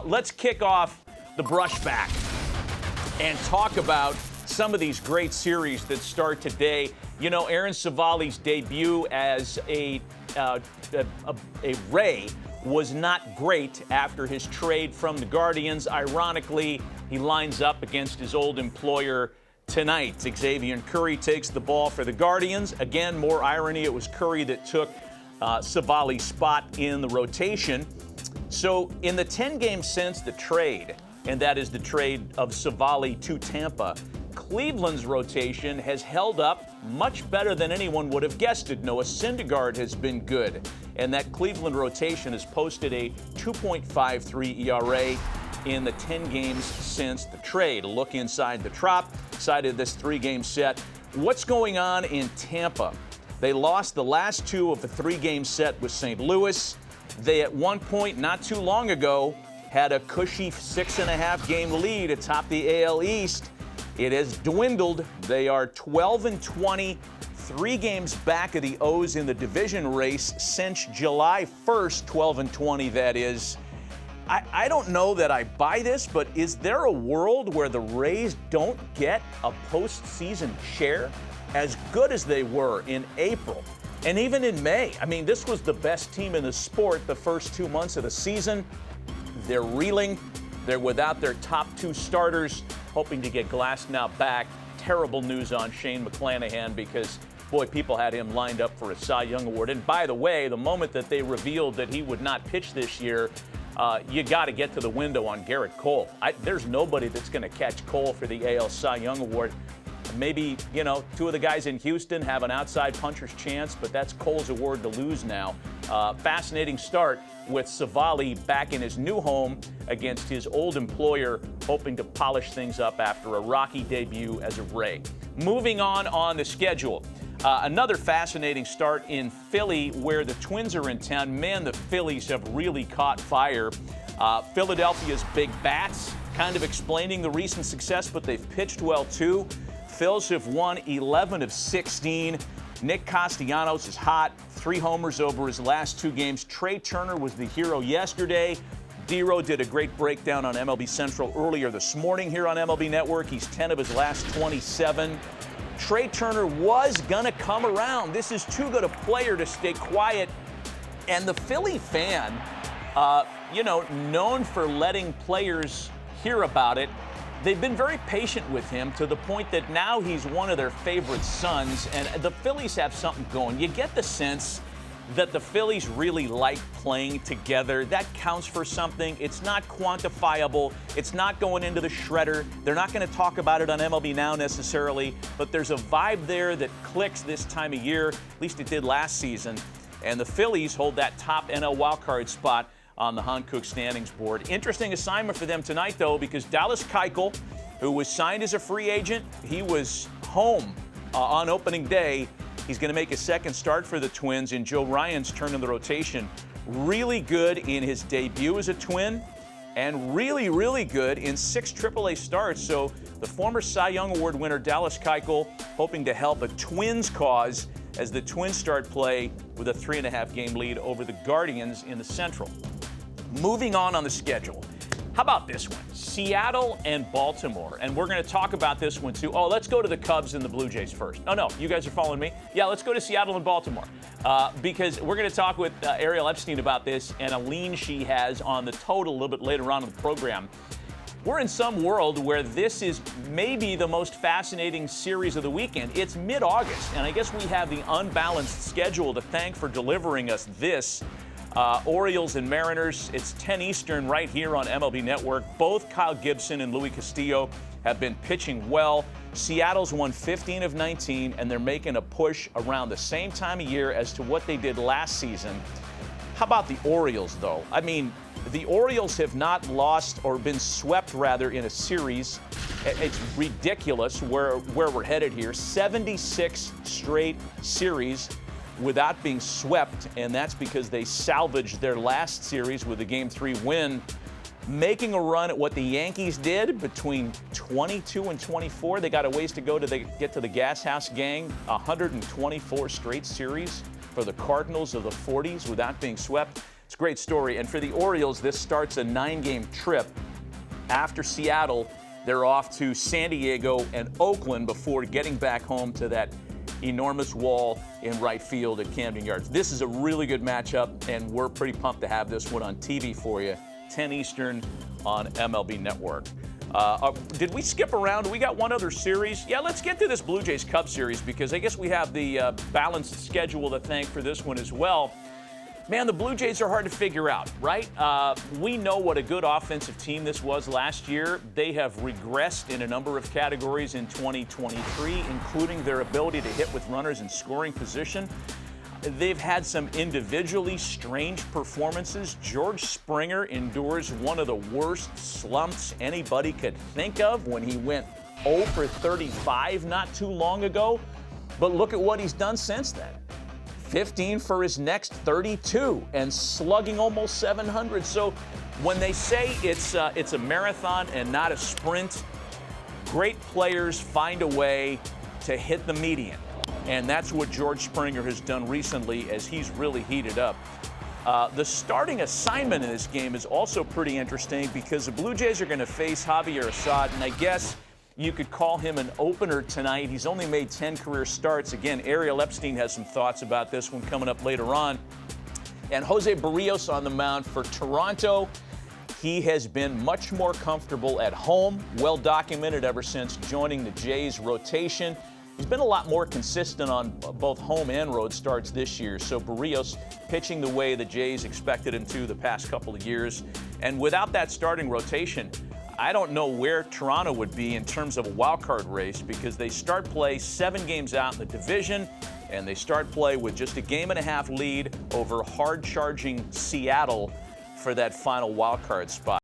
Let's kick off the Brushback and talk about some of these great series that start today. You know, Aaron Civale's debut as a Ray was not great after his trade from the Guardians. Ironically, he lines up against his old employer tonight. Xavier Curry takes the ball for the Guardians. Again, more irony, it was Curry that took Civale's spot in the rotation. So in the 10 games since the trade, and that is the trade of Civale to Tampa, Cleveland's rotation has held up much better than anyone would have guessed it. Noah Syndergaard has been good, and that Cleveland rotation has posted a 2.53 ERA in the 10 games since the trade. A look inside the Trop, side of this 3-game set. What's going on in Tampa? They lost the last 2 of the 3-game set with St. Louis. They, at one point not too long ago, had a cushy 6.5-game lead atop the AL East. It has dwindled. They are 12-20, 3 games back of the O's in the division race since July 1st, 12-20 that is. I don't know that I buy this, but is there a world where the Rays don't get a postseason share? As good as they were in April and even in May. I mean, this was the best team in the sport the first 2 months of the season. They're reeling. They're without their top 2 starters, hoping to get Glasnow back. Terrible news on Shane McClanahan because, boy, people had him lined up for a Cy Young Award. And by the way, the moment that they revealed that he would not pitch this year, you got to get to the window on Garrett Cole. There's nobody that's going to catch Cole for the AL Cy Young Award. Maybe, 2 of the guys in Houston have an outside puncher's chance, but that's Cole's award to lose now. Fascinating start with Civale back in his new home against his old employer, hoping to polish things up after a rocky debut as a Ray. Moving on the schedule. Another fascinating start in Philly where the Twins are in town. Man, the Phillies have really caught fire. Philadelphia's big bats kind of explaining the recent success, but they've pitched well too. Phils have won 11 of 16. Nick Castellanos is hot, 3 homers over his last 2 games. Trey Turner was the hero yesterday. D-Row did a great breakdown on MLB Central earlier this morning here on MLB Network. He's 10 of his last 27. Trey Turner was going to come around. This is too good a player to stay quiet. And the Philly fan, known for letting players hear about it, they've been very patient with him to the point that now he's one of their favorite sons, and the Phillies have something going. You get the sense that the Phillies really like playing together. That counts for something. It's not quantifiable. It's not going into the shredder. They're not going to talk about it on MLB Now necessarily, but there's a vibe there that clicks this time of year. At least it did last season. And the Phillies hold that top NL wildcard spot on the Hankook standings board. Interesting assignment for them tonight, though, because Dallas Keuchel, who was signed as a free agent, he was home on opening day. He's going to make a second start for the Twins in Joe Ryan's turn in the rotation. Really good in his debut as a Twin and really, really good in 6 AAA starts. So the former Cy Young Award winner Dallas Keuchel hoping to help a Twins cause as the Twins start play with a 3.5-game lead over the Guardians in the Central. Moving on the schedule. How about this one? Seattle and Baltimore. And we're going to talk about this one, too. Oh, let's go to the Cubs and the Blue Jays first. Oh, no, you guys are following me? Yeah, let's go to Seattle and Baltimore because we're going to talk with Ariel Epstein about this and a lean she has on the total a little bit later on in the program. We're in some world where this is maybe the most fascinating series of the weekend. It's mid-August, and I guess we have the unbalanced schedule to thank for delivering us this. Orioles and Mariners, it's 10 Eastern right here on MLB Network. Both Kyle Gibson and Luis Castillo have been pitching well. Seattle's won 15 of 19, and they're making a push around the same time of year as to what they did last season. How about the Orioles, though? I mean, the Orioles have not lost or been swept, rather, in a series. It's ridiculous where we're headed here. 76 straight series without being swept, and that's because they salvaged their last series with a Game 3 win, making a run at what the Yankees did between 22 and 24. They got a ways to go to get to the Gas House Gang. 124 straight series for the Cardinals of the 40s without being swept. It's a great story. And for the Orioles, this starts a 9-game trip. After Seattle, they're off to San Diego and Oakland before getting back home to that enormous wall in right field at Camden Yards. This is a really good matchup, and we're pretty pumped to have this one on TV for you. 10 Eastern on MLB Network. Did we skip around? We got one other series. Yeah, let's get to this Blue Jays Cubs series because I guess we have the balanced schedule to thank for this one as well. Man, the Blue Jays are hard to figure out, right? We know what a good offensive team this was last year. They have regressed in a number of categories in 2023, including their ability to hit with runners in scoring position. They've had some individually strange performances. George Springer endures one of the worst slumps anybody could think of when he went 0 for 35 not too long ago. But look at what he's done since then. 15 for his next 32 and slugging almost 700. So when they say it's a marathon and not a sprint, great players find a way to hit the median. And that's what George Springer has done recently as he's really heated up. The starting assignment in this game is also pretty interesting because the Blue Jays are going to face Javier Assad, and I guess you could call him an opener tonight. He's only made 10 career starts. Again, Ariel Epstein has some thoughts about this one coming up later on. And Jose Barrios on the mound for Toronto. He has been much more comfortable at home, well documented ever since joining the Jays rotation. He's been a lot more consistent on both home and road starts this year. So Barrios pitching the way the Jays expected him to the past couple of years. And without that starting rotation, I don't know where Toronto would be in terms of a wild card race because they start play 7 games out in the division, and they start play with just a game-and-a-half lead over hard-charging Seattle for that final wild card spot.